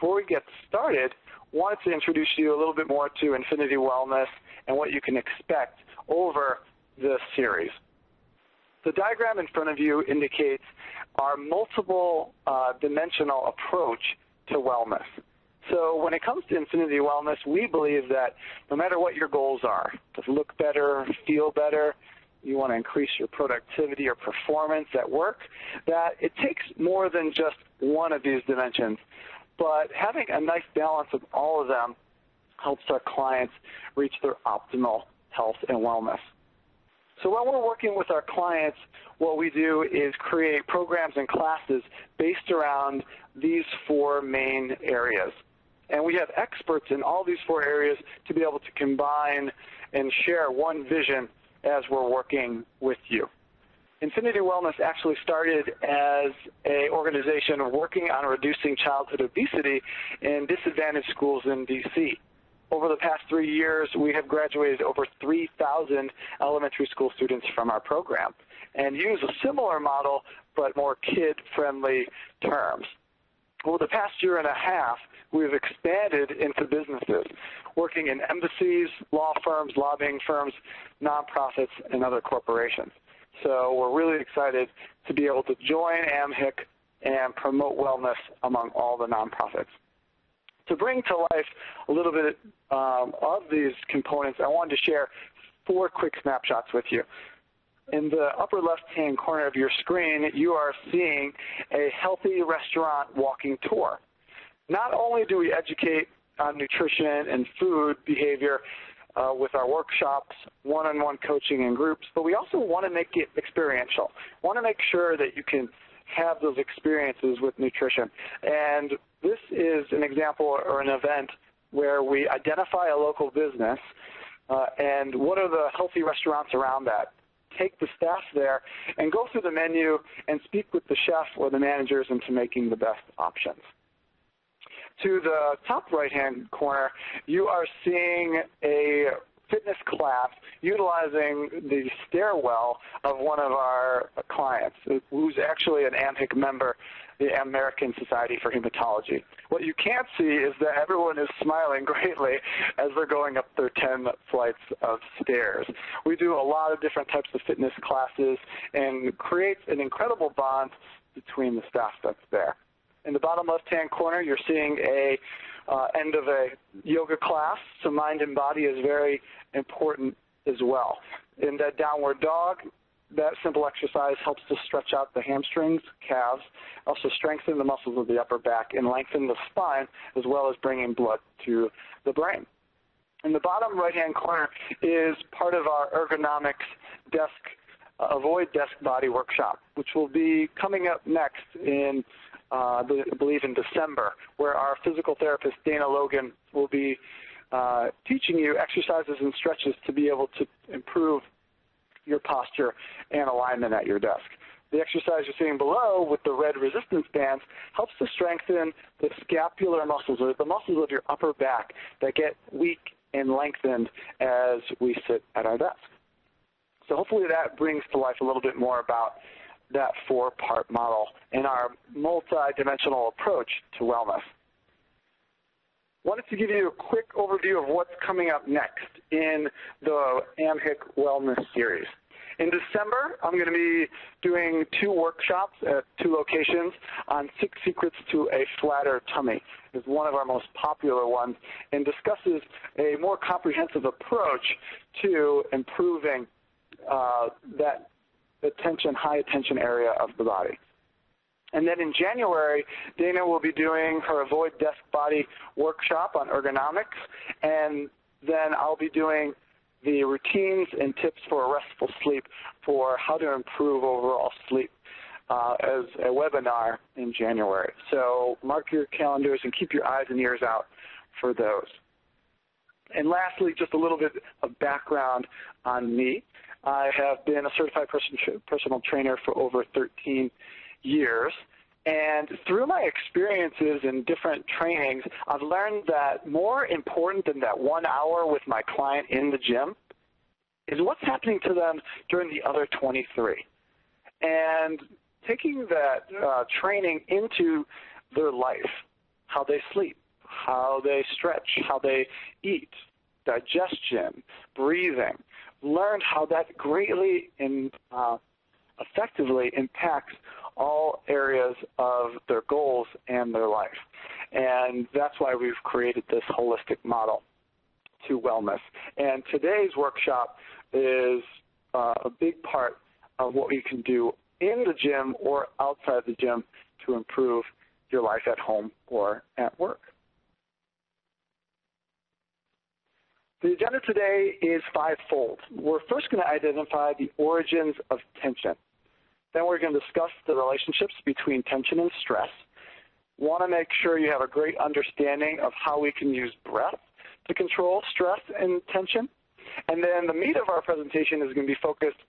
before we get started, wanted to introduce you a little bit more to Infinity Wellness and what you can expect over this series. The diagram in front of you indicates our multiple dimensional approach to wellness. So when it comes to Infinity Wellness, we believe that no matter what your goals are, to look better, feel better, you want to increase your productivity or performance at work, that it takes more than just one of these dimensions. But having a nice balance of all of them helps our clients reach their optimal health and wellness. So when we're working with our clients, what we do is create programs and classes based around these four main areas. And we have experts in all these four areas to be able to combine and share one vision as we're working with you. Infinity Wellness actually started as an organization working on reducing childhood obesity in disadvantaged schools in D.C. Over the past 3 years, we have graduated over 3,000 elementary school students from our program and use a similar model but more kid-friendly terms. Over the past year and a half, we've expanded into businesses, working in embassies, law firms, lobbying firms, nonprofits, and other corporations. So we're really excited to be able to join AMHIC and promote wellness among all the nonprofits. To bring to life a little bit of these components, I wanted to share 4 quick snapshots with you. In the upper left-hand corner of your screen, you are seeing a healthy restaurant walking tour. Not only do we educate on nutrition and food behavior with our workshops, one-on-one coaching in groups, but we also want to make it experiential. We want to make sure that you can have those experiences with nutrition. And this is an example or an event where we identify a local business and what are the healthy restaurants around that. Take the staff there and go through the menu and speak with the chef or the managers into making the best options. To the top right-hand corner, you are seeing a fitness class utilizing the stairwell of one of our clients, who's actually an AMHIC member, the American Society for Hematology. What you can't see is that everyone is smiling greatly as they're going up their 10 flights of stairs. We do a lot of different types of fitness classes and create an incredible bond between the staff that's there. In the bottom left-hand corner, you're seeing a end of a yoga class, so mind and body is very important as well. In that downward dog, that simple exercise helps to stretch out the hamstrings, calves, also strengthen the muscles of the upper back and lengthen the spine, as well as bringing blood to the brain. In the bottom right-hand corner is part of our ergonomics desk, avoid desk body workshop, which will be coming up next in I believe in December, where our physical therapist, Dana Logan, will be teaching you exercises and stretches to be able to improve your posture and alignment at your desk. The exercise you're seeing below with the red resistance bands helps to strengthen the scapular muscles, or the muscles of your upper back that get weak and lengthened as we sit at our desk. So hopefully that brings to life a little bit more about that 4-part model in our multi-dimensional approach to wellness. Wanted to give you a quick overview of what's coming up next in the AMHIC Wellness Series. In December, I'm going to be doing 2 workshops at 2 locations on 6 secrets to a flatter tummy. It's one of our most popular ones and discusses a more comprehensive approach to improving that high attention area of the body. And then in January, Dana will be doing her Avoid Desk Body workshop on ergonomics, and then I'll be doing the routines and tips for a restful sleep for how to improve overall sleep as a webinar in January. So mark your calendars and keep your eyes and ears out for those. And lastly, just a little bit of background on me. I have been a certified personal trainer for over 13 years. And through my experiences in different trainings, I've learned that more important than that 1 hour with my client in the gym is what's happening to them during the other 23. And taking that training into their life how they sleep, how they stretch, how they eat, digestion, breathing. Learned how that greatly and effectively impacts all areas of their goals and their life. And that's why we've created this holistic model to wellness. And today's workshop is a big part of what we can do in the gym or outside the gym to improve your life at home or at work. The agenda today is fivefold. We're first going to identify the origins of tension. Then we're going to discuss the relationships between tension and stress. Want to make sure you have a great understanding of how we can use breath to control stress and tension. And then the meat of our presentation is going to be focused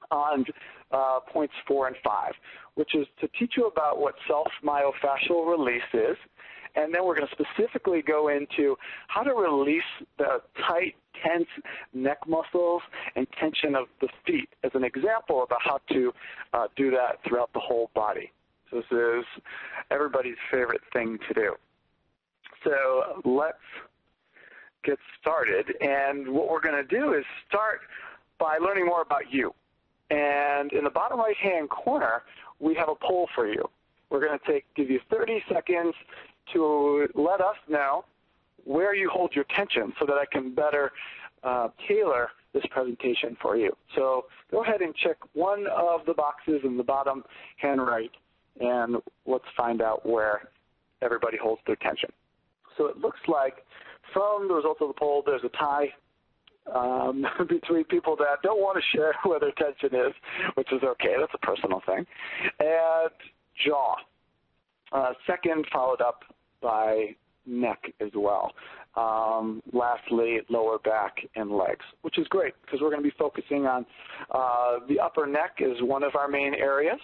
on points 4 and 5, which is to teach you about what self-myofascial release is. And then we're going to specifically go into how to release the tight, tense neck muscles and tension of the feet as an example about how to do that throughout the whole body. So this is everybody's favorite thing to do. So let's get started. And what we're going to do is start by learning more about you. And in the bottom right-hand corner, we have a poll for you. We're going to give you 30 seconds to let us know where you hold your tension so that I can better tailor this presentation for you. So go ahead and check one of the boxes in the bottom hand right, and let's find out where everybody holds their tension. So it looks like from the results of the poll, there's a tie between people that don't want to share where their tension is, which is okay. That's a personal thing. And jaw. Second, followed up by neck as well. Lastly, lower back and legs, which is great because we're going to be focusing on the upper neck is one of our main areas.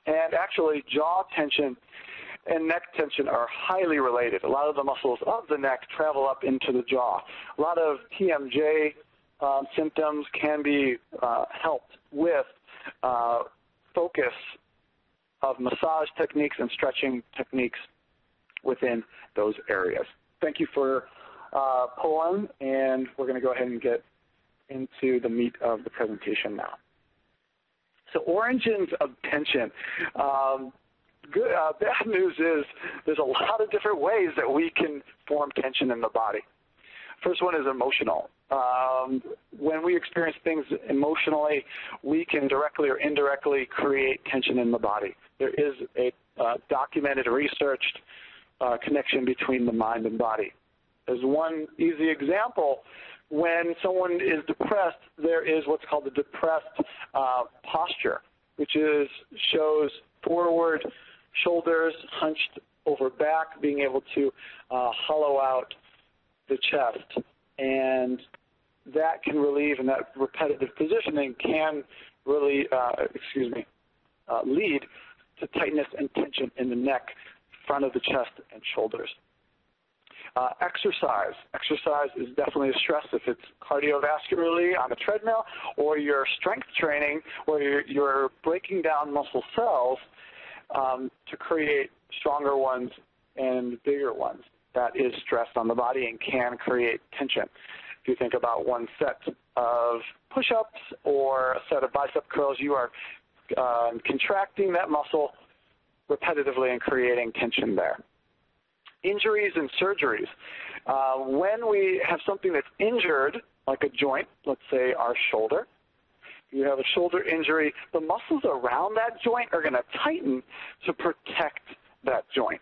And actually, jaw tension and neck tension are highly related. A lot of the muscles of the neck travel up into the jaw. A lot of TMJ symptoms can be helped with focus of massage techniques and stretching techniques within those areas. Thank you for polling, and we're going to go ahead and get into the meat of the presentation now. So origins of tension. Bad news is there's a lot of different ways that we can form tension in the body. First one is emotional. When we experience things emotionally, we can directly or indirectly create tension in the body. There is a documented, researched connection between the mind and body. As one easy example, when someone is depressed, there is what's called the depressed posture, which shows forward shoulders hunched over back, being able to hollow out the chest. And that can relieve, and that repetitive positioning can really, lead to tightness and tension in the neck, front of the chest, and shoulders. Exercise. Exercise is definitely a stress if it's cardiovascularly on a treadmill, or your strength training where you're breaking down muscle cells to create stronger ones and bigger ones. That is stress on the body and can create tension. If you think about one set of push-ups or a set of bicep curls, you are contracting that muscle repetitively and creating tension there. Injuries and surgeries. When we have something that's injured, like a joint, let's say our shoulder, you have a shoulder injury, the muscles around that joint are going to tighten to protect that joint.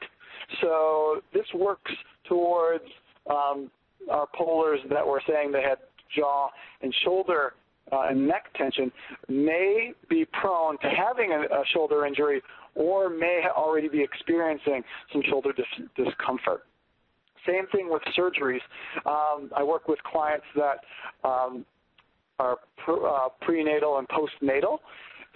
So this works towards our pollers that were saying they had jaw and shoulder and neck tension may be prone to having a shoulder injury or may already be experiencing some shoulder discomfort. Same thing with surgeries. I work with clients that are prenatal and postnatal.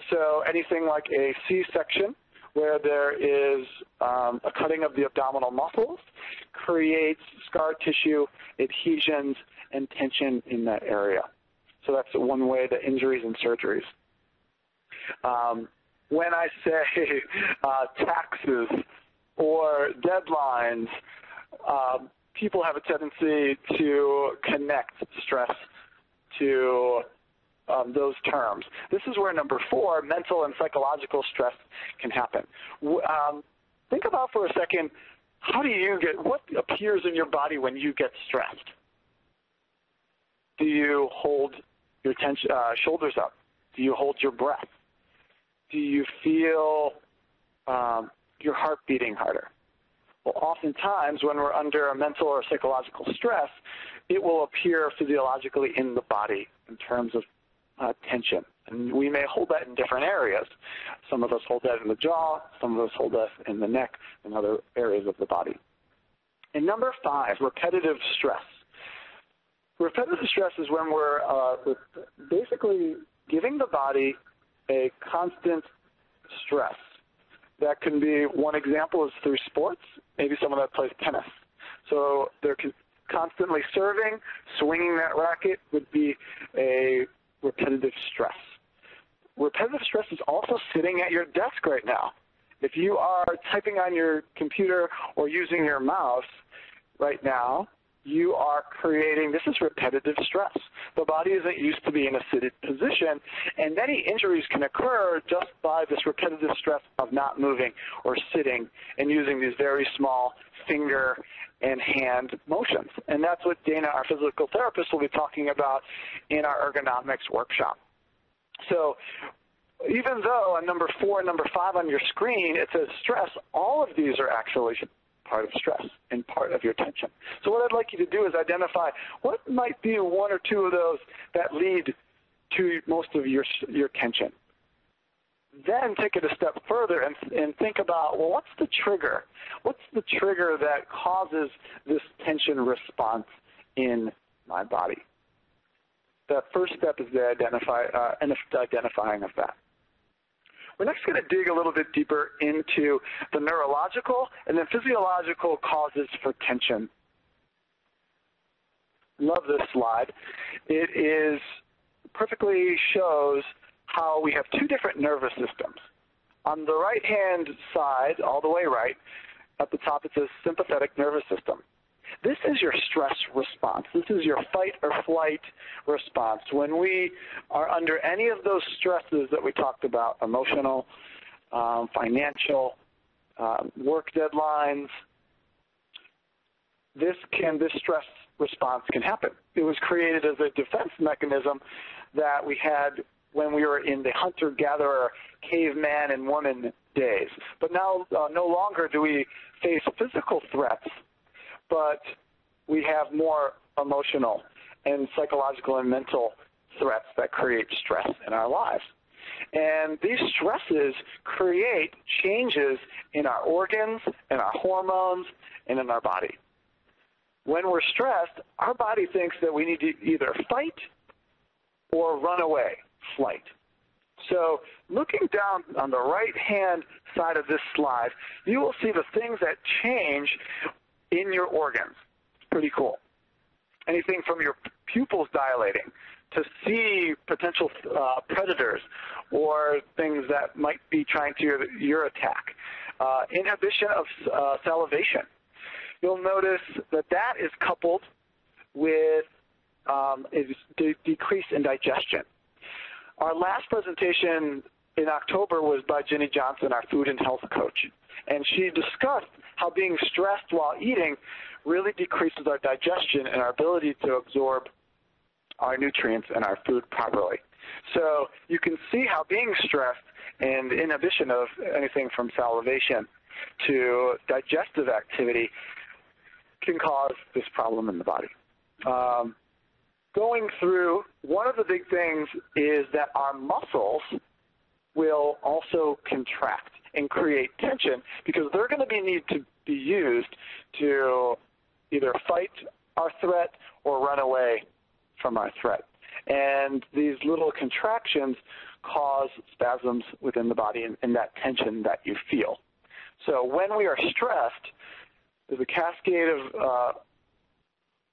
So anything like a C-section where there is a cutting of the abdominal muscles creates scar tissue, adhesions, and tension in that area. So that's one way, the injuries and surgeries. When I say taxes or deadlines, people have a tendency to connect stress to those terms. This is where number 4, mental and psychological stress can happen. Think about for a second, what appears in your body when you get stressed? Do you hold your shoulders up? Do you hold your breath? Do you feel your heart beating harder? Well, oftentimes when we're under a mental or psychological stress, it will appear physiologically in the body in terms of tension. And we may hold that in different areas. Some of us hold that in the jaw, some of us hold that in the neck, and other areas of the body. And number 5, repetitive stress. Repetitive stress is when we're basically giving the body a constant stress. That can be, one example is through sports, maybe someone that plays tennis. So they're constantly serving, swinging that racket would be a repetitive stress. Repetitive stress is also sitting at your desk right now. If you are typing on your computer or using your mouse right now, you are creating, this is repetitive stress. The body isn't used to being in a seated position, and many injuries can occur just by this repetitive stress of not moving or sitting and using these very small finger and hand motions. And that's what Dana, our physical therapist, will be talking about in our ergonomics workshop. So even though on number 4 and number 5 on your screen it says stress, all of these are actually part of stress and part of your tension. So what I'd like you to do is identify what might be 1 or 2 of those that lead to most of your tension. Then take it a step further and think about, well, what's the trigger? What's the trigger that causes this tension response in my body? The first step is the identifying of that. We're next going to dig a little bit deeper into the neurological and then physiological causes for tension. Love this slide. It perfectly shows how we have 2 different nervous systems. On the right-hand side, all the way right, at the top it says sympathetic nervous system. This is your stress response. This is your fight or flight response. When we are under any of those stresses that we talked about, emotional, financial, work deadlines, this stress response can happen. It was created as a defense mechanism that we had when we were in the hunter-gatherer, caveman and woman days. But now no longer do we face physical threats, but we have more emotional and psychological and mental threats that create stress in our lives. And these stresses create changes in our organs, in our hormones, and in our body. When we're stressed, our body thinks that we need to either fight or run away, flight. So looking down on the right-hand side of this slide, you will see the things that change in your organs. It's pretty cool. Anything from your pupils dilating to see potential predators or things that might be trying to your attack. Inhibition of salivation. You'll notice that is coupled with a decrease in digestion. Our last presentation in October was by Jenny Johnson, our food and health coach. And she discussed how being stressed while eating really decreases our digestion and our ability to absorb our nutrients and our food properly. So you can see how being stressed and the inhibition of anything from salivation to digestive activity can cause this problem in the body. Going through, one of the big things is that our muscles will also contract and create tension because they're going to need to be used to either fight our threat or run away from our threat. And these little contractions cause spasms within the body and that tension that you feel. So when we are stressed, there's a cascade of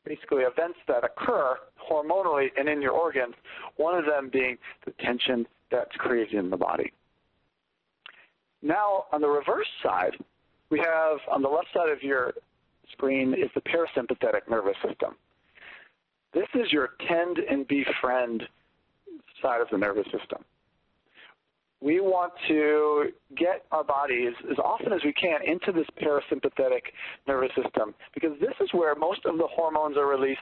basically events that occur hormonally and in your organs, one of them being the tension that's created in the body. Now, on the reverse side, we have on the left side of your screen is the parasympathetic nervous system. This is your tend and befriend side of the nervous system. We want to get our bodies as often as we can into this parasympathetic nervous system because this is where most of the hormones are released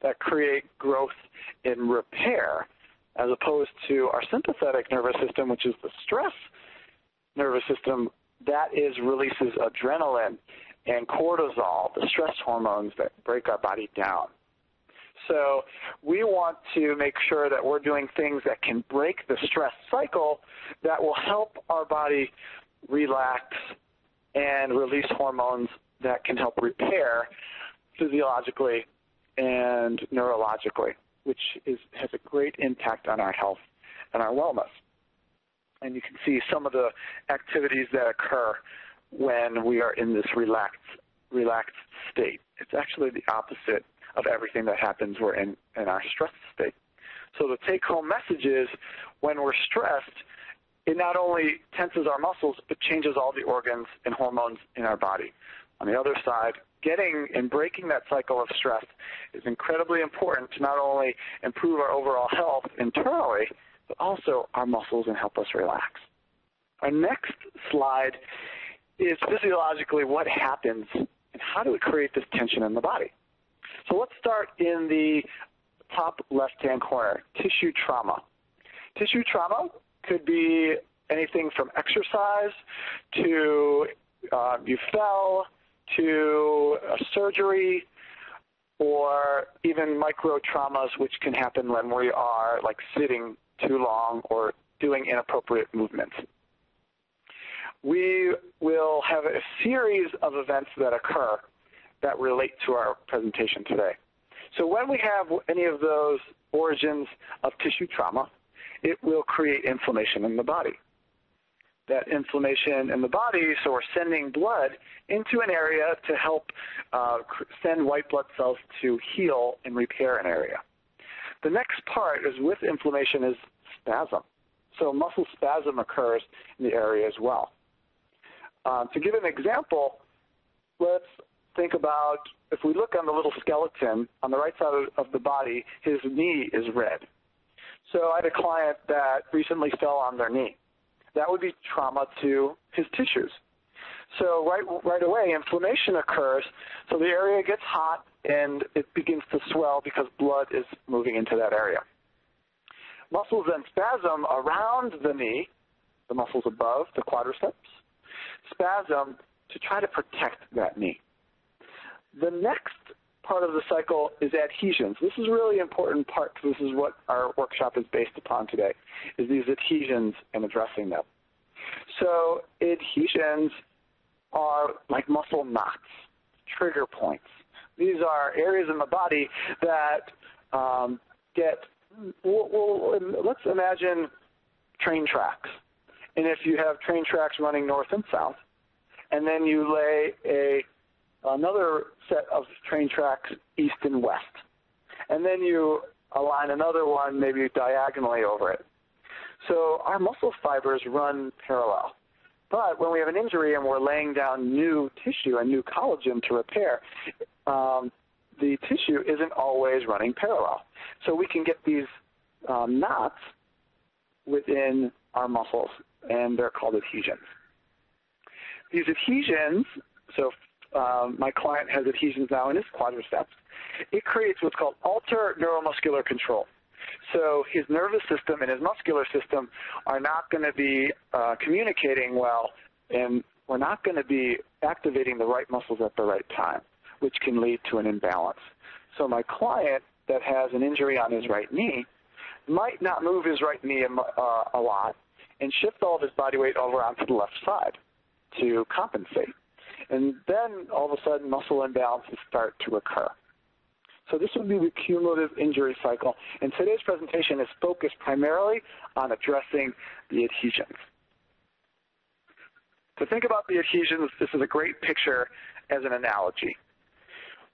that create growth and repair, as opposed to our sympathetic nervous system, which is the stress nervous system, that releases adrenaline and cortisol, the stress hormones that break our body down. So we want to make sure that we're doing things that can break the stress cycle that will help our body relax and release hormones that can help repair physiologically and neurologically, which has a great impact on our health and our wellness. And you can see some of the activities that occur when we are in this relaxed state. It's actually the opposite of everything that happens we're in our stressed state. So the take-home message is when we're stressed, it not only tenses our muscles, but changes all the organs and hormones in our body. On the other side, getting and breaking that cycle of stress is incredibly important to not only improve our overall health internally, but also our muscles and help us relax. Our next slide is physiologically what happens and how do we create this tension in the body. So let's start in the top left-hand corner, tissue trauma. Tissue trauma could be anything from exercise to you fell to a surgery, or even micro traumas, which can happen when we are like sitting too long or doing inappropriate movements. We will have a series of events that occur that relate to our presentation today. So when we have any of those origins of tissue trauma, it will create inflammation in the body. That inflammation in the body, so we're sending blood into an area to help send white blood cells to heal and repair an area. The next part is with inflammation is spasm. So muscle spasm occurs in the area as well. To give an example, let's think about if we look on the little skeleton on the right side of the body, his knee is red. So I had a client that recently fell on their knee. That would be trauma to his tissues. So right away, inflammation occurs, so the area gets hot and it begins to swell because blood is moving into that area. Muscles then spasm around the knee, the muscles above the quadriceps, spasm to try to protect that knee. The next part of the cycle is adhesions. This is a really important part because this is what our workshop is based upon today, is these adhesions and addressing them. So adhesions are like muscle knots, trigger points. These are areas in the body that let's imagine train tracks. And if you have train tracks running north and south, and then you lay another set of train tracks east and west, and then you align another one maybe diagonally over it. So our muscle fibers run parallel. But when we have an injury and we're laying down new tissue and new collagen to repair, the tissue isn't always running parallel. So we can get these knots within our muscles, and they're called adhesions. These adhesions, so my client has adhesions now in his quadriceps. It creates what's called altered neuromuscular control. So his nervous system and his muscular system are not going to be communicating well, and we're not going to be activating the right muscles at the right time, which can lead to an imbalance. So my client that has an injury on his right knee might not move his right knee a lot and shift all of his body weight over onto the left side to compensate. And then all of a sudden muscle imbalances start to occur. So this would be the cumulative injury cycle. And today's presentation is focused primarily on addressing the adhesions. To think about the adhesions, this is a great picture as an analogy.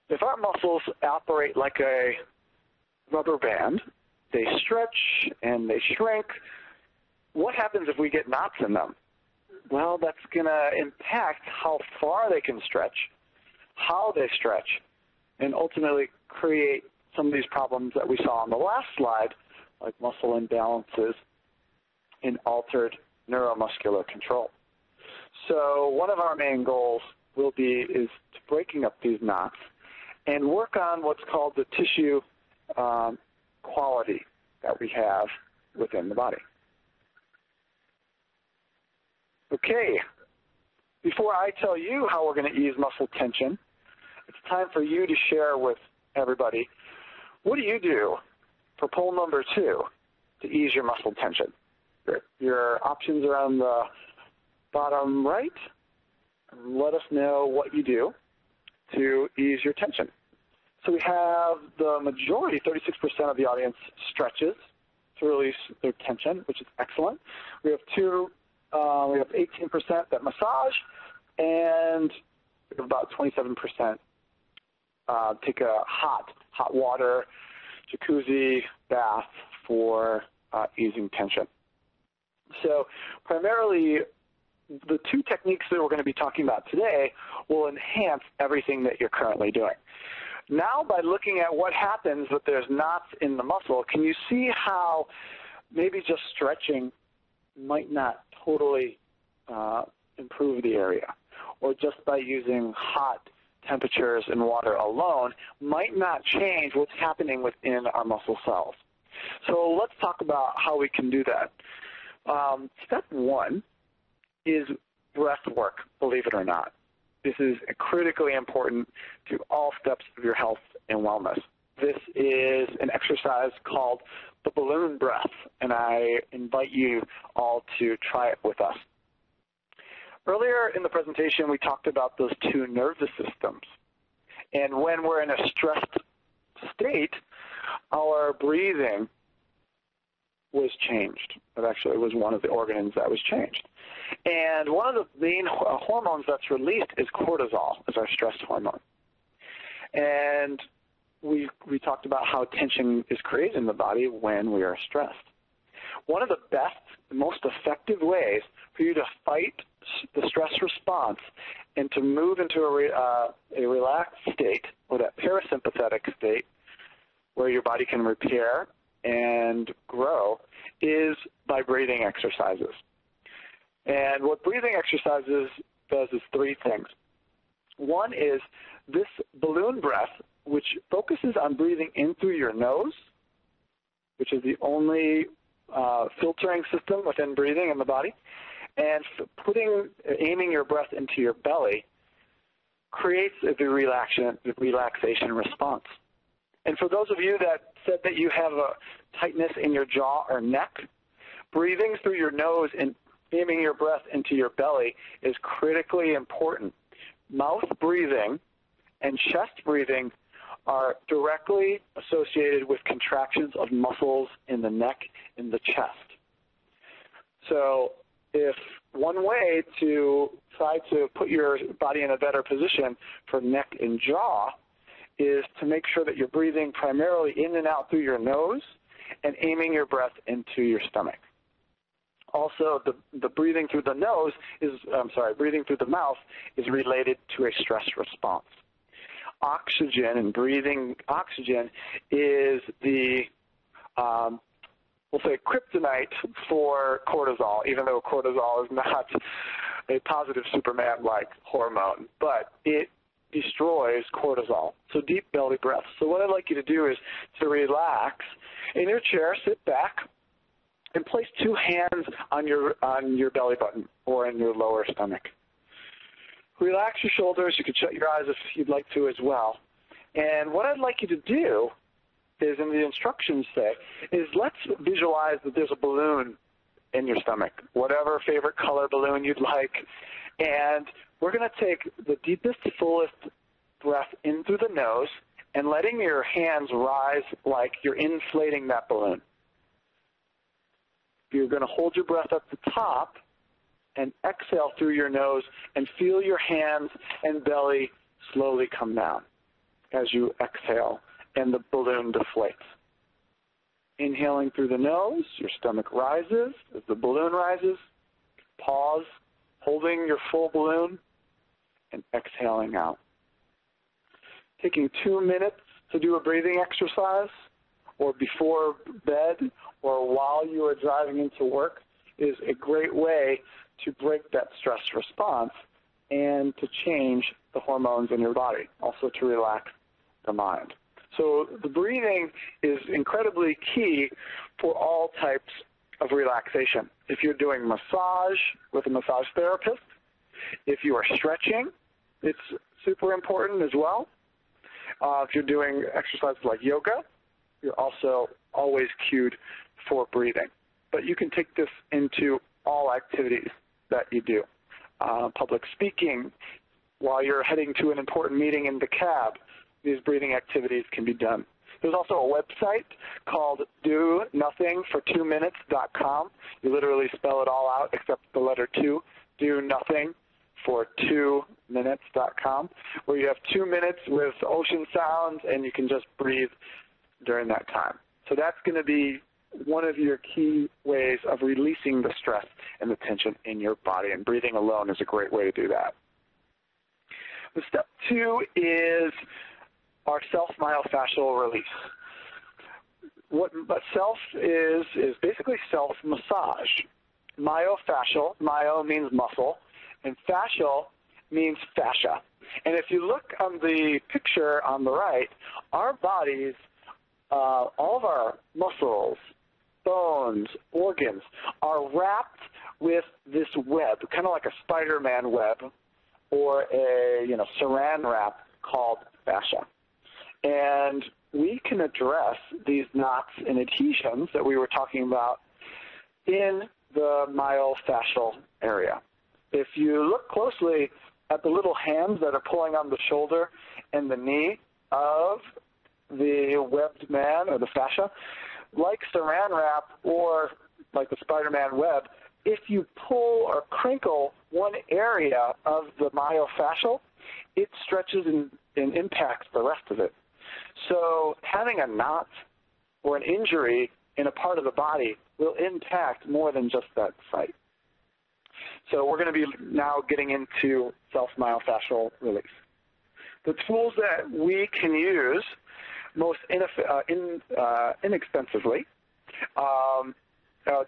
If our muscles operate like a rubber band, they stretch and they shrink. What happens if we get knots in them? well, that's going to impact how far they can stretch, how they stretch, and ultimately create some of these problems that we saw on the last slide, like muscle imbalances and altered neuromuscular control. So one of our main goals is breaking up these knots and work on what's called the tissue quality that we have within the body. Okay, before I tell you how we're going to ease muscle tension, it's time for you to share with everybody, what do you do for poll number 2 to ease your muscle tension? Your options are on the bottom right. Let us know what you do to ease your tension. So we have the majority, 36% of the audience stretches to release their tension, which is excellent. We have 18% that massage, and we have about 27% take a hot water jacuzzi bath for easing tension. So primarily, the 2 techniques that we're going to be talking about today will enhance everything that you're currently doing. Now, by looking at what happens if there's knots in the muscle, can you see how maybe just stretching might not totally improve the area, or just by using hot temperatures and water alone might not change what's happening within our muscle cells? So let's talk about how we can do that. Step 1 is breath work, believe it or not. This is critically important to all steps of your health and wellness. This is an exercise called the balloon breath, and I invite you all to try it with us. Earlier in the presentation, we talked about those 2 nervous systems. And when we're in a stressed state, our breathing was changed. It actually was one of the organs that was changed. And one of the main hormones that's released is cortisol, is our stress hormone. And we talked about how tension is created in the body when we are stressed. One of the best, most effective ways for you to fight the stress response and to move into a relaxed state, or that parasympathetic state, where your body can repair and grow, is by breathing exercises. And what breathing exercises does is 3 things. One is this balloon breath, which focuses on breathing in through your nose, which is the only filtering system within breathing in the body, and aiming your breath into your belly creates the relaxation response. And for those of you that said that you have a tightness in your jaw or neck, breathing through your nose and aiming your breath into your belly is critically important. Mouth breathing and chest breathing are directly associated with contractions of muscles in the neck and the chest. So if one way to try to put your body in a better position for neck and jaw is to make sure that you're breathing primarily in and out through your nose and aiming your breath into your stomach. Also, the breathing through the breathing through the mouth is related to a stress response. Oxygen and breathing oxygen is the, we'll say, kryptonite for cortisol, even though cortisol is not a positive Superman-like hormone, but it destroys cortisol. So deep belly breath. So what I'd like you to do is to relax in your chair, sit back, and place 2 hands on your belly button or in your lower stomach. Relax your shoulders. You can shut your eyes if you'd like to as well. And what I'd like you to do is, in the instructions say, is let's visualize that there's a balloon in your stomach, whatever favorite color balloon you'd like. And we're going to take the deepest, fullest breath in through the nose and letting your hands rise like you're inflating that balloon. You're going to hold your breath at the top and exhale through your nose and feel your hands and belly slowly come down as you exhale and the balloon deflates. Inhaling through the nose, your stomach rises. As the balloon rises, pause, holding your full balloon and exhaling out. Taking 2 minutes to do a breathing exercise, or before bed, or while you are driving into work, is a great way to break that stress response and to change the hormones in your body, also to relax the mind. So the breathing is incredibly key for all types of relaxation. If you're doing massage with a massage therapist, if you are stretching, it's super important as well. If you're doing exercises like yoga, you're also always cued for breathing. But you can take this into all activities that you do. Public speaking, while you're heading to an important meeting in the cab, these breathing activities can be done. There's also a website called donothingfor2minutes.com. You literally spell it all out except the letter 2, donothingfor2minutes.com, where you have 2 minutes with ocean sounds and you can just breathe during that time. So that's going to be one of your key ways of releasing the stress and the tension in your body, and breathing alone is a great way to do that. The step 2 is our self-myofascial release. What self is basically self-massage. Myofascial, myo means muscle, and fascial means fascia. And if you look on the picture on the right, our bodies, all of our muscles, bones, organs, are wrapped with this web, kind of like a Spider-Man web or a saran wrap called fascia. And we can address these knots and adhesions that we were talking about in the myofascial area. If you look closely at the little hands that are pulling on the shoulder and the knee of the webbed man or the fascia, like saran wrap or like the Spider-Man web, if you pull or crinkle one area of the myofascial, it stretches and impacts the rest of it. So having a knot or an injury in a part of the body will impact more than just that site. So we're going to be now getting into self-myofascial release. The tools that we can use most inexpensively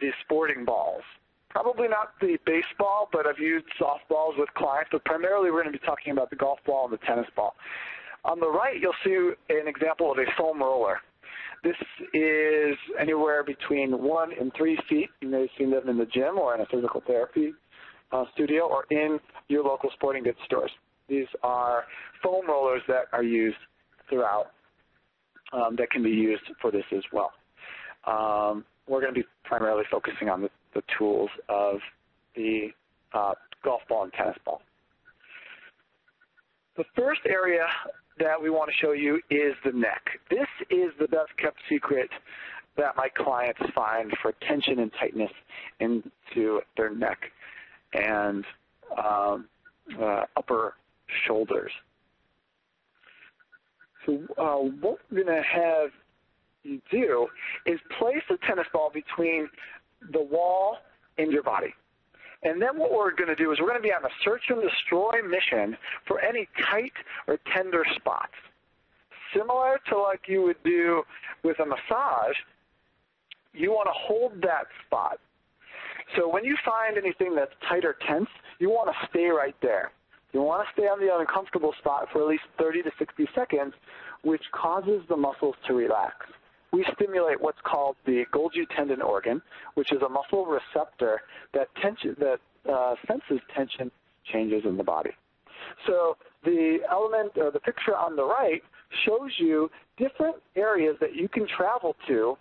these sporting balls. Probably not the baseball, but I've used softballs with clients, but primarily we're going to be talking about the golf ball and the tennis ball. On the right, you'll see an example of a foam roller. This is anywhere between 1 and 3 feet. You may have seen them in the gym or in a physical therapy studio or in your local sporting goods stores. These are foam rollers that are used throughout that can be used for this as well. We're going to be primarily focusing on the tools of the golf ball and tennis ball. The first area that we want to show you is the neck. This is the best kept secret that my clients find for tension and tightness into their neck and upper shoulders. So what we're going to have you do is place the tennis ball between the wall and your body. And then what we're going to do is we're going to be on a search and destroy mission for any tight or tender spots. Similar to like you would do with a massage, you want to hold that spot. So when you find anything that's tight or tense, you want to stay right there. You want to stay on the uncomfortable spot for at least 30 to 60 seconds, which causes the muscles to relax. We stimulate what's called the Golgi tendon organ, which is a muscle receptor that senses tension changes in the body. So the picture on the right shows you different areas that you can travel to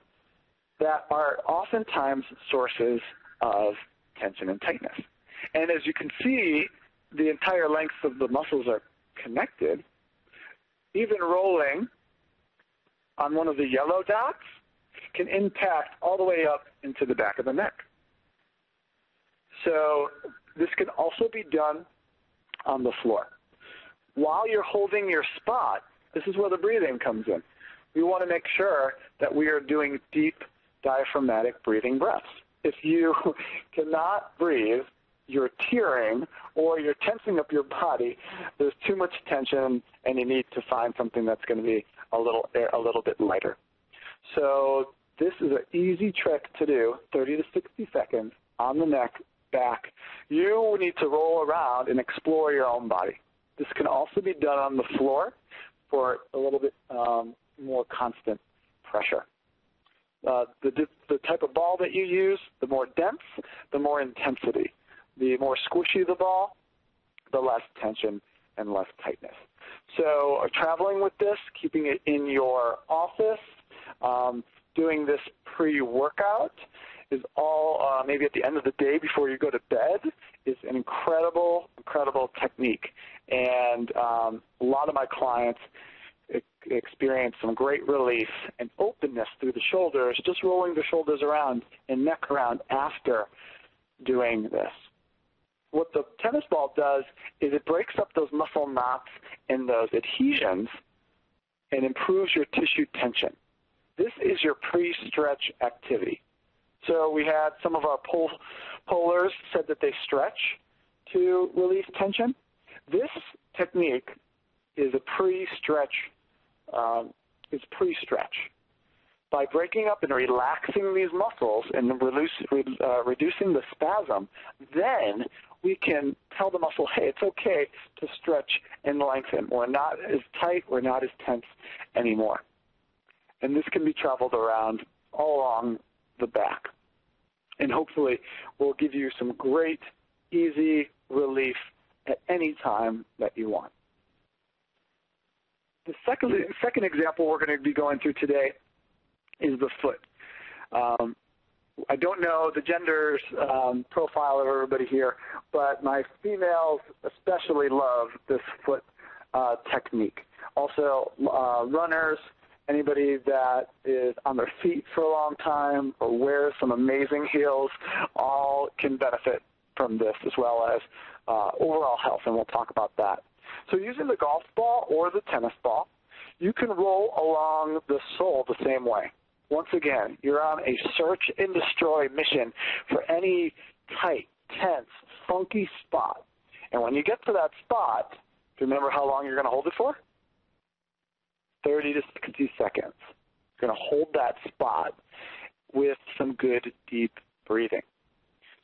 that are oftentimes sources of tension and tightness. And as you can see, the entire length of the muscles are connected. Even rolling on one of the yellow dots can impact all the way up into the back of the neck. So this can also be done on the floor. While you're holding your spot, this is where the breathing comes in. We want to make sure that we are doing deep diaphragmatic breathing breaths. If you cannot breathe you're tearing or you're tensing up your body, there's too much tension and you need to find something that's going to be a little bit lighter. So this is an easy trick to do, 30 to 60 seconds on the neck, back. You need to roll around and explore your own body. This can also be done on the floor for a little bit more constant pressure. The type of ball that you use, the more dense, the more intensity. The more squishy the ball, the less tension and less tightness. So traveling with this, keeping it in your office, doing this pre-workout is all maybe at the end of the day before you go to bed is an incredible, incredible technique. And a lot of my clients experience some great relief and openness through the shoulders, just rolling the shoulders around and neck around after doing this. What the tennis ball does is it breaks up those muscle knots and those adhesions and improves your tissue tension. This is your pre-stretch activity. So we had some of our pollers said that they stretch to release tension. This technique is a pre-stretch. By breaking up and relaxing these muscles and reducing the spasm, then we can tell the muscle, hey, it's okay to stretch and lengthen. We're not as tight, we're not as tense anymore. And this can be traveled around all along the back. And hopefully will give you some great, easy relief at any time that you want. The second example we're going to be going through today is the foot. I don't know the gender's profile of everybody here, but my females especially love this foot technique. Also, runners, anybody that is on their feet for a long time or wears some amazing heels, all can benefit from this as well as overall health, and we'll talk about that. So using the golf ball or the tennis ball, you can roll along the sole the same way. Once again, you're on a search and destroy mission for any tight, tense, funky spot. And when you get to that spot, do you remember how long you're going to hold it for? 30 to 60 seconds. You're going to hold that spot with some good, deep breathing.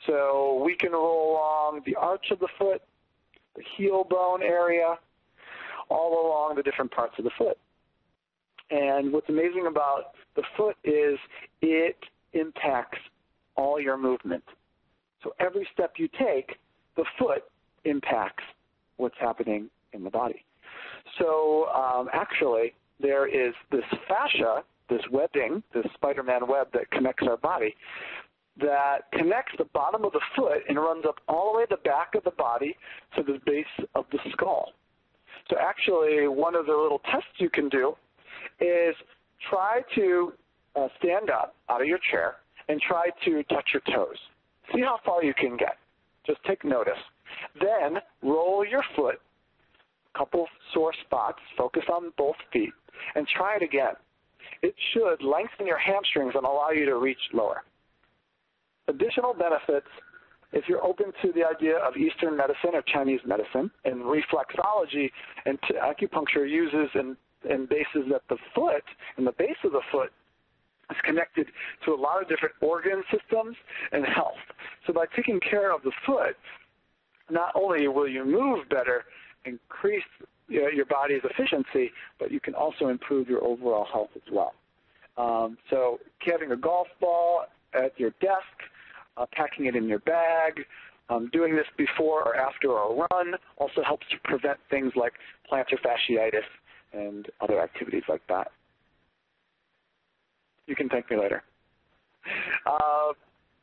So we can roll along the arch of the foot, the heel bone area, all along the different parts of the foot. And what's amazing about the foot is it impacts all your movement. So every step you take, the foot impacts what's happening in the body. So actually, there is this fascia, this webbing, this Spider-Man web that connects our body, that connects the bottom of the foot and runs up all the way to the back of the body to the base of the skull. So actually, one of the little tests you can do is try to stand up out of your chair and try to touch your toes. See how far you can get. Just take notice. Then roll your foot, a couple sore spots, focus on both feet, and try it again. It should lengthen your hamstrings and allow you to reach lower. Additional benefits, if you're open to the idea of Eastern medicine or Chinese medicine, and reflexology and acupuncture uses and bases that the foot and the base of the foot is connected to a lot of different organ systems and health. So by taking care of the foot, not only will you move better, increase your body's efficiency, but you can also improve your overall health as well. So having a golf ball at your desk, packing it in your bag, doing this before or after a run also helps to prevent things like plantar fasciitis and other activities like that. You can thank me later.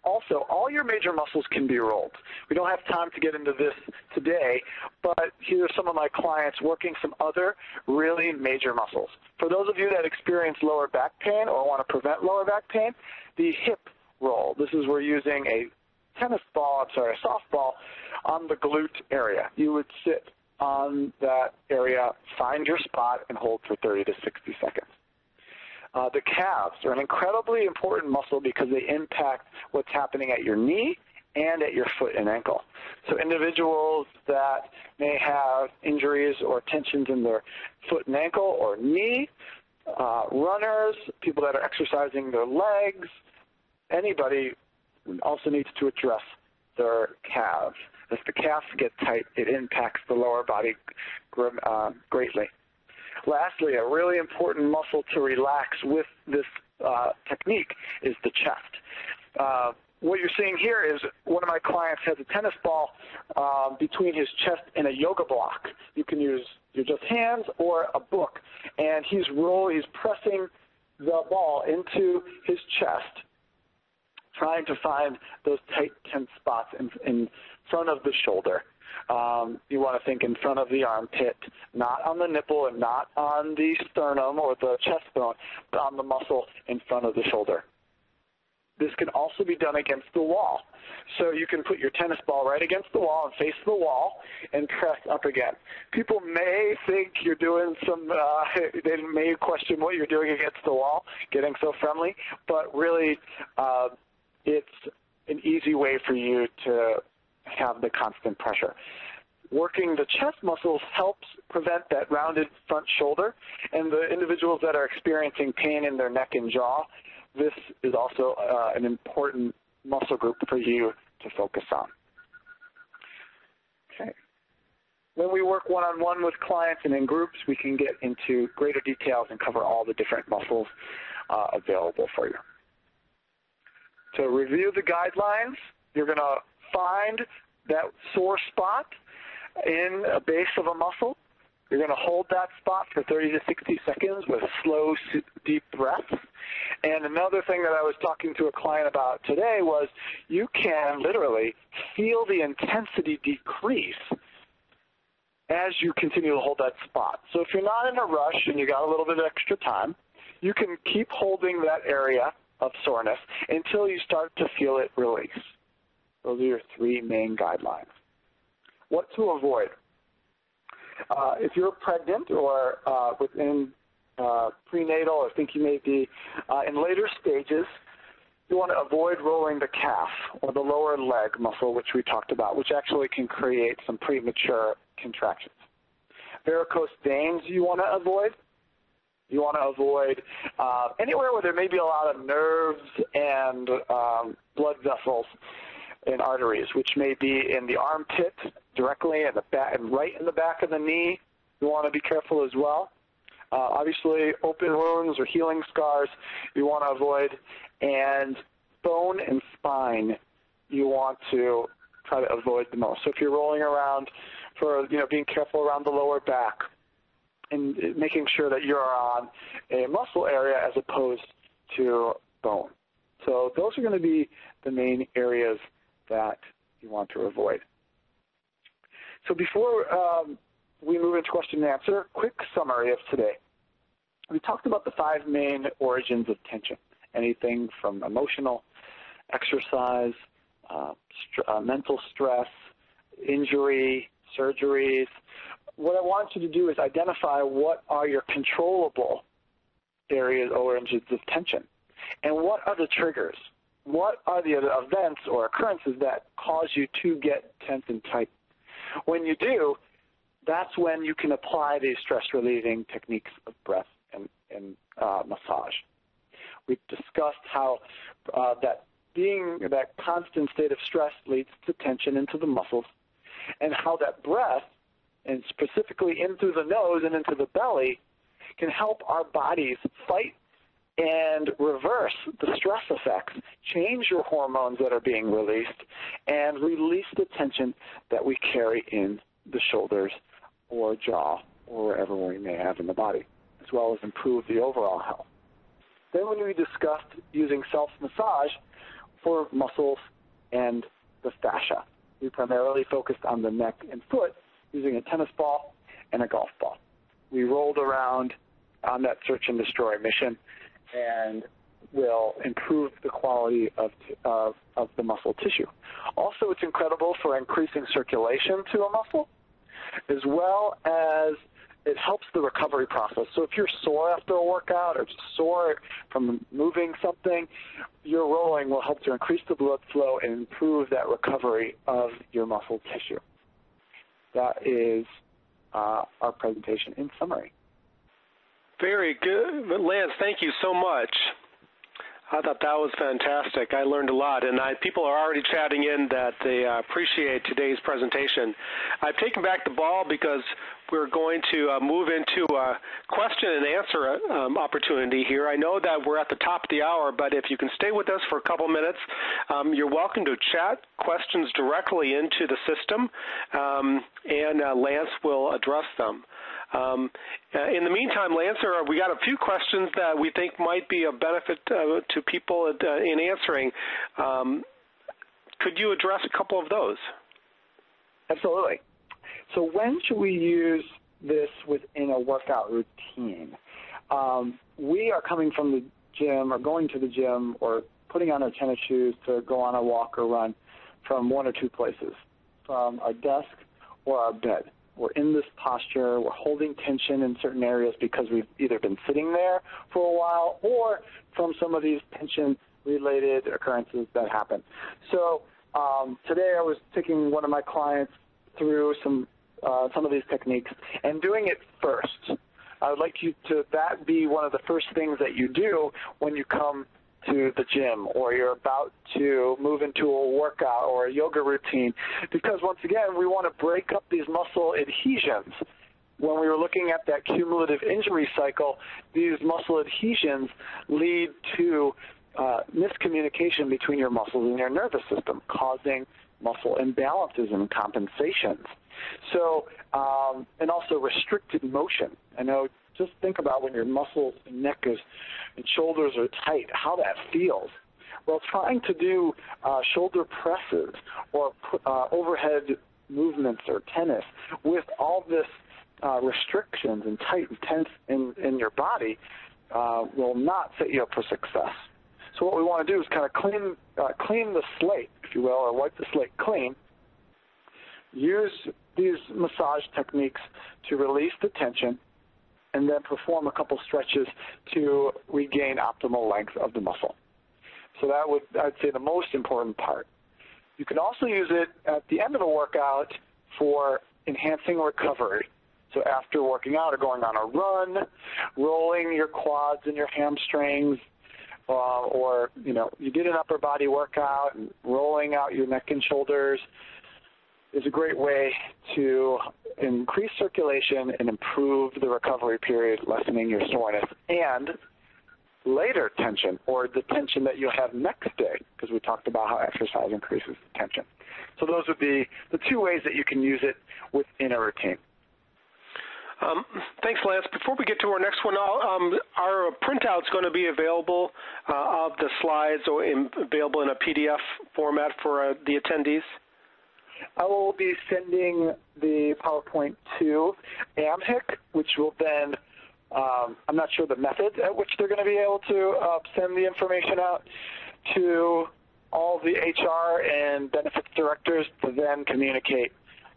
Also, all your major muscles can be rolled. We don't have time to get into this today, but here are some of my clients working some other really major muscles. For those of you that experience lower back pain or want to prevent lower back pain, the hip roll. This is we're using a softball on the glute area. You would sit on that area, find your spot, and hold for 30 to 60 seconds. The calves are an incredibly important muscle because they impact what's happening at your knee and at your foot and ankle. So individuals that may have injuries or tensions in their foot and ankle or knee, runners, people that are exercising their legs, anybody also needs to address their calves. If the calves get tight, it impacts the lower body greatly. Lastly, a really important muscle to relax with this technique is the chest. What you're seeing here is one of my clients has a tennis ball between his chest and a yoga block. You can use your just hands or a book, and he's pressing the ball into his chest, trying to find those tight, tense spots in front of the shoulder. You want to think in front of the armpit, not on the nipple and not on the sternum or the chest bone, but on the muscle in front of the shoulder. This can also be done against the wall. So you can put your tennis ball right against the wall and face the wall and press up again. People may think you're doing they may question what you're doing against the wall, getting so friendly, but really it's an easy way for you to have the constant pressure. Working the chest muscles helps prevent that rounded front shoulder, and the individuals that are experiencing pain in their neck and jaw, this is also an important muscle group for you to focus on. Okay. When we work one-on-one with clients and in groups, we can get into greater details and cover all the different muscles available for you. To review the guidelines, you're going to find that sore spot in a base of a muscle. You're going to hold that spot for 30 to 60 seconds with slow, deep breaths. And another thing that I was talking to a client about today was you can literally feel the intensity decrease as you continue to hold that spot. So if you're not in a rush and you got a little bit of extra time, you can keep holding that area of soreness until you start to feel it release. Those are your three main guidelines. What to avoid? If you're pregnant or within prenatal or think you may be in later stages, you want to avoid rolling the calf or the lower leg muscle, which we talked about, which actually can create some premature contractions. Varicose veins you want to avoid. You want to avoid anywhere where there may be a lot of nerves and blood vessels and arteries, which may be in the armpit directly in the back and right in the back of the knee. You want to be careful as well. Obviously, open wounds or healing scars you want to avoid, and bone and spine you want to try to avoid the most. So if you're rolling around, being careful around the lower back and making sure that you're on a muscle area as opposed to bone. So those are going to be the main areas that you want to avoid. So before we move into question and answer, quick summary of today. We talked about the 5 main origins of tension, anything from emotional, exercise, mental stress, injury, surgeries. What I want you to do is identify what are your controllable areas, origins of tension, and what are the triggers. What are the events or occurrences that cause you to get tense and tight? When you do, that's when you can apply these stress-relieving techniques of breath and massage. We've discussed how that constant state of stress leads to tension into the muscles, and how that breath, and specifically in through the nose and into the belly, can help our bodies fight and reverse the stress effects, change your hormones that are being released, and release the tension that we carry in the shoulders or jaw or wherever we may have in the body, as well as improve the overall health. Then when we discussed using self-massage for muscles and the fascia, we primarily focused on the neck and foot using a tennis ball and a golf ball. We rolled around on that search and destroy mission and will improve the quality of the muscle tissue. Also, it's incredible for increasing circulation to a muscle, as well as it helps the recovery process. So if you're sore after a workout or just sore from moving something, your rolling will help to increase the blood flow and improve that recovery of your muscle tissue. That is our presentation in summary. Very good. Lance, thank you so much. I thought that was fantastic. I learned a lot, and people are already chatting in that they appreciate today's presentation. I've taken back the ball because we're going to move into a question and answer opportunity here. I know that we're at the top of the hour, but if you can stay with us for a couple minutes, you're welcome to chat questions directly into the system, and Lance will address them. In the meantime, Lance, we got a few questions that we think might be of benefit to people in answering. Could you address a couple of those? Absolutely. So when should we use this within a workout routine? We are coming from the gym or going to the gym or putting on our tennis shoes to go on a walk or run from one or two places, from our desk or our bed. We're in this posture, we're holding tension in certain areas because we've either been sitting there for a while or from some of these tension-related occurrences that happen. So today I was taking one of my clients through some of these techniques and doing it first. I would like you to that be one of the first things that you do when you come to the gym or you're about to move into a workout or a yoga routine, because once again we want to break up these muscle adhesions. When we were looking at that cumulative injury cycle, these muscle adhesions lead to miscommunication between your muscles and your nervous system, causing muscle imbalances and compensations. So, and also restricted motion. I know, just think about when your muscles and neck and shoulders are tight, how that feels. Well, trying to do shoulder presses or overhead movements or tennis with all this restrictions and tight and tense in your body will not set you up for success. So what we want to do is kind of clean the slate, if you will, or wipe the slate clean. Use these massage techniques to release the tension, and then perform a couple stretches to regain optimal length of the muscle. So that would, I'd say, the most important part. You can also use it at the end of a workout for enhancing recovery. So after working out or going on a run, rolling your quads and your hamstrings, or you did an upper body workout and rolling out your neck and shoulders is a great way to increase circulation and improve the recovery period, lessening your soreness and later tension, or the tension that you have next day, because we talked about how exercise increases the tension. So those would be the two ways that you can use it within a routine. Thanks, Lance. Before we get to our next one, our printout's going to be available of the slides or available in a PDF format for the attendees. I will be sending the PowerPoint to AMHIC, which will then, I'm not sure the method at which they're going to be able to send the information out to all the HR and benefits directors to then communicate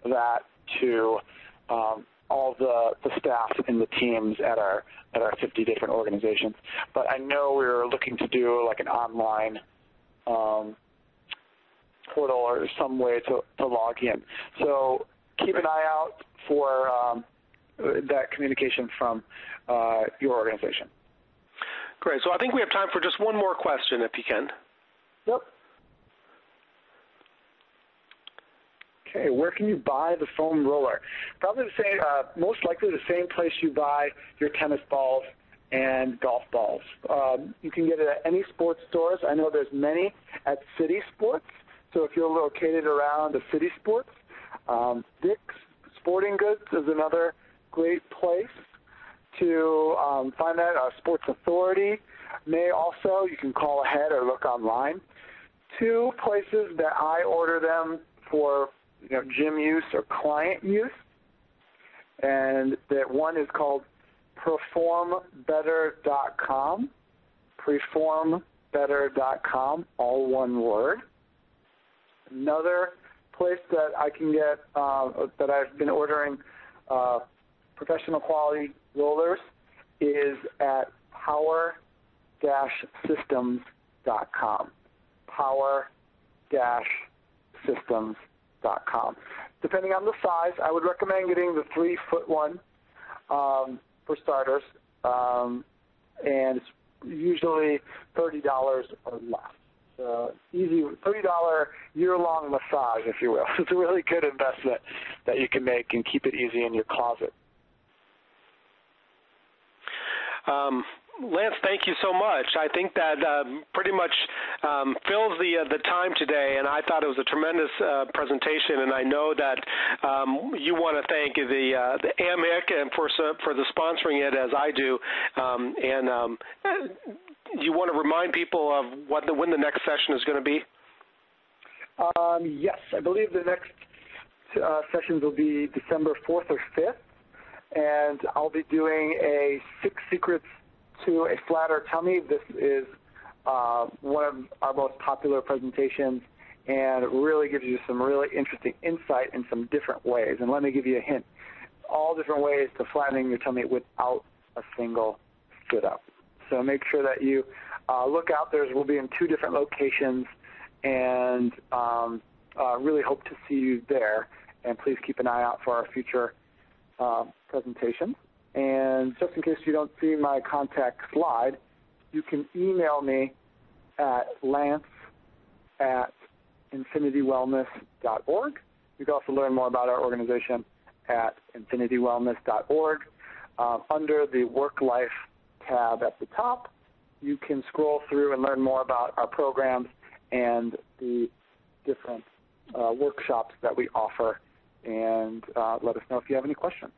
that to all the staff and the teams at our 50 different organizations. But I know we were looking to do like an online portal or some way to log in. So keep an eye out for that communication from your organization. Great. So I think we have time for just one more question, if you can. Yep. Okay, where can you buy the foam roller? Probably the same, most likely the same place you buy your tennis balls and golf balls. You can get it at any sports stores. I know there's many at City Sports. So if you're located around the City Sports, Dick's Sporting Goods is another great place to find that. Sports Authority may also. You can call ahead or look online. Two places that I order them for gym use or client use, and that one is called performbetter.com, performbetter.com, all one word. Another place that I can get, that I've been ordering professional quality rollers is at power-systems.com. Power-systems.com. Depending on the size, I would recommend getting the 3-foot one for starters, and it's usually $30 or less. Easy $30 year-long massage, if you will. It's a really good investment that you can make and keep it easy in your closet. Lance, thank you so much. I think that pretty much fills the time today, and I thought it was a tremendous presentation. And I know that you want to thank the AMHIC and for the sponsoring it, as I do. You want to remind people of when the next session is going to be? Yes, I believe the next sessions will be December 4th or 5th, and I'll be doing a 6 Secrets to a Flatter Tummy. This is one of our most popular presentations, and it really gives you some really interesting insight in some different ways. And let me give you a hint. All different ways to flattening your tummy without a single sit-up. So make sure that you look out. We'll be in 2 different locations, and really hope to see you there. And please keep an eye out for our future presentations. And just in case you don't see my contact slide, you can email me at lance@infinitywellness.org. You can also learn more about our organization at infinitywellness.org. Under the Work-Life tab at the top, you can scroll through and learn more about our programs and the different workshops that we offer, and let us know if you have any questions.